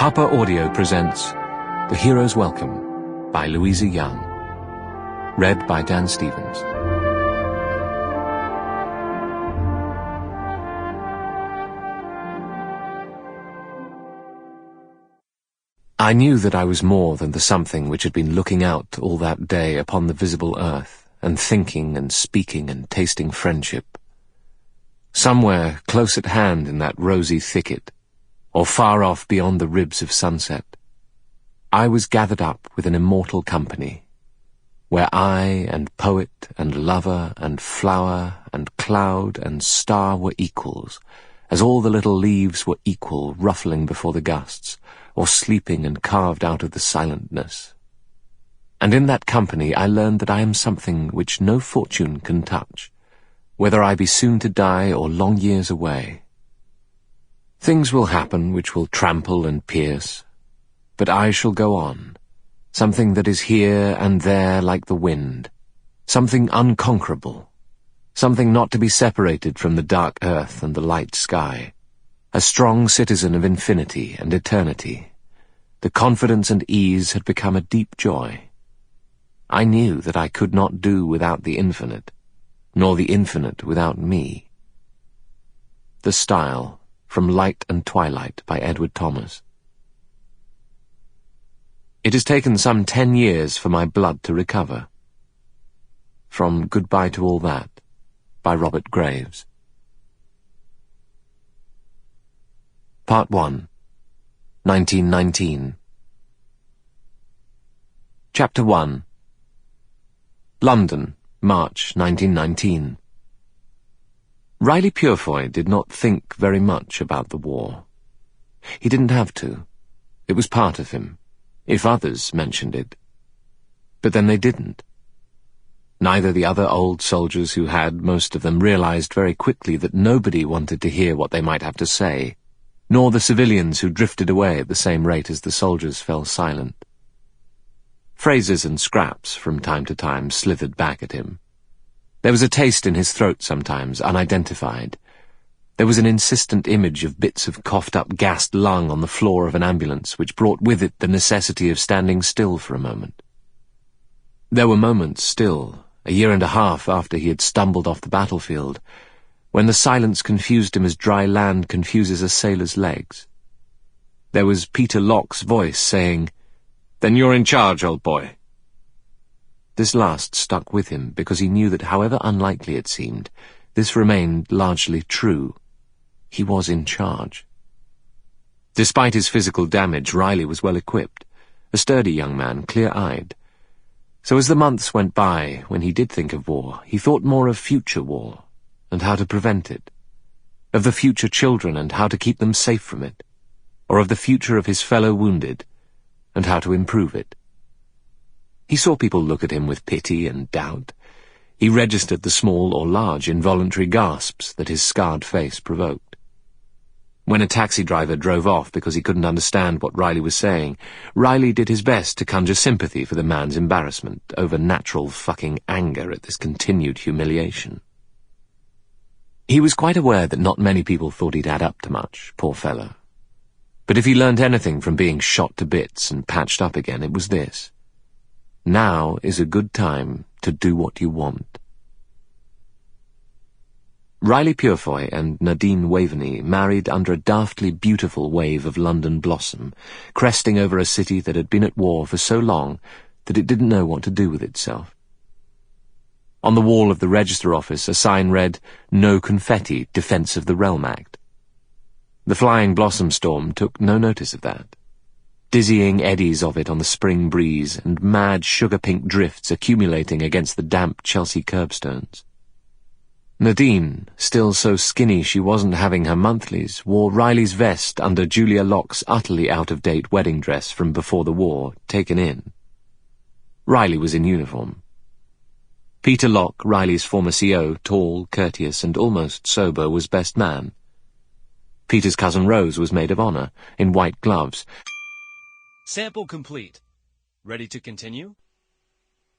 Harper Audio presents The Hero's Welcome by Louisa Young. Read by Dan Stevens. I knew that I was more than the something which had been looking out all that day upon the visible earth, and thinking and speaking and tasting friendship. Somewhere close at hand in that rosy thicket, or far off beyond the ribs of sunset, I was gathered up with an immortal company, where I and poet and lover and flower and cloud and star were equals, as all the little leaves were equal, ruffling before the gusts, or sleeping and carved out of the silentness. And in that company I learned that I am something which no fortune can touch, whether I be soon to die or long years away. Things will happen which will trample and pierce, but I shall go on, something that is here and there like the wind, something unconquerable, something not to be separated from the dark earth and the light sky, a strong citizen of infinity and eternity. The confidence and ease had become a deep joy. I knew that I could not do without the infinite, nor the infinite without me. The Style, from Light and Twilight by Edward Thomas. It has taken some 10 years for my blood to recover. From Goodbye to All That by Robert Graves. Part 1, 1919. Chapter 1. London, March 1919. Riley Purefoy did not think very much about the war. He didn't have to. It was part of him, if others mentioned it. But then they didn't. Neither the other old soldiers who had, most of them, realized very quickly that nobody wanted to hear what they might have to say, nor the civilians who drifted away at the same rate as the soldiers fell silent. Phrases and scraps from time to time slithered back at him. There was a taste in his throat sometimes, unidentified. There was an insistent image of bits of coughed-up gassed lung on the floor of an ambulance which brought with it the necessity of standing still for a moment. There were moments still, a year and a half after he had stumbled off the battlefield, when the silence confused him as dry land confuses a sailor's legs. There was Peter Locke's voice saying, "Then you're in charge, old boy." This last stuck with him because he knew that however unlikely it seemed, this remained largely true. He was in charge. Despite his physical damage, Riley was well equipped, a sturdy young man, clear-eyed. So as the months went by, when he did think of war, he thought more of future war, and how to prevent it, of the future children and how to keep them safe from it, or of the future of his fellow wounded, and how to improve it. He saw people look at him with pity and doubt. He registered the small or large involuntary gasps that his scarred face provoked. When a taxi driver drove off because he couldn't understand what Riley was saying, Riley did his best to conjure sympathy for the man's embarrassment over natural fucking anger at this continued humiliation. He was quite aware that not many people thought he'd add up to much, poor fellow. But if he learnt anything from being shot to bits and patched up again, it was this. Now is a good time to do what you want. Riley Purefoy and Nadine Waverney married under a daftly beautiful wave of London blossom, cresting over a city that had been at war for so long that it didn't know what to do with itself. On the wall of the register office a sign read, "No confetti, Defence of the Realm Act." The flying blossom storm took no notice of that. Dizzying eddies of it on the spring breeze and mad sugar-pink drifts accumulating against the damp Chelsea curbstones. Nadine, still so skinny she wasn't having her monthlies, wore Riley's vest under Julia Locke's utterly out-of-date wedding dress from before the war, taken in. Riley was in uniform. Peter Locke, Riley's former CO, tall, courteous, and almost sober, was best man. Peter's cousin Rose was maid of honor, in white gloves. Sample complete. Ready to continue?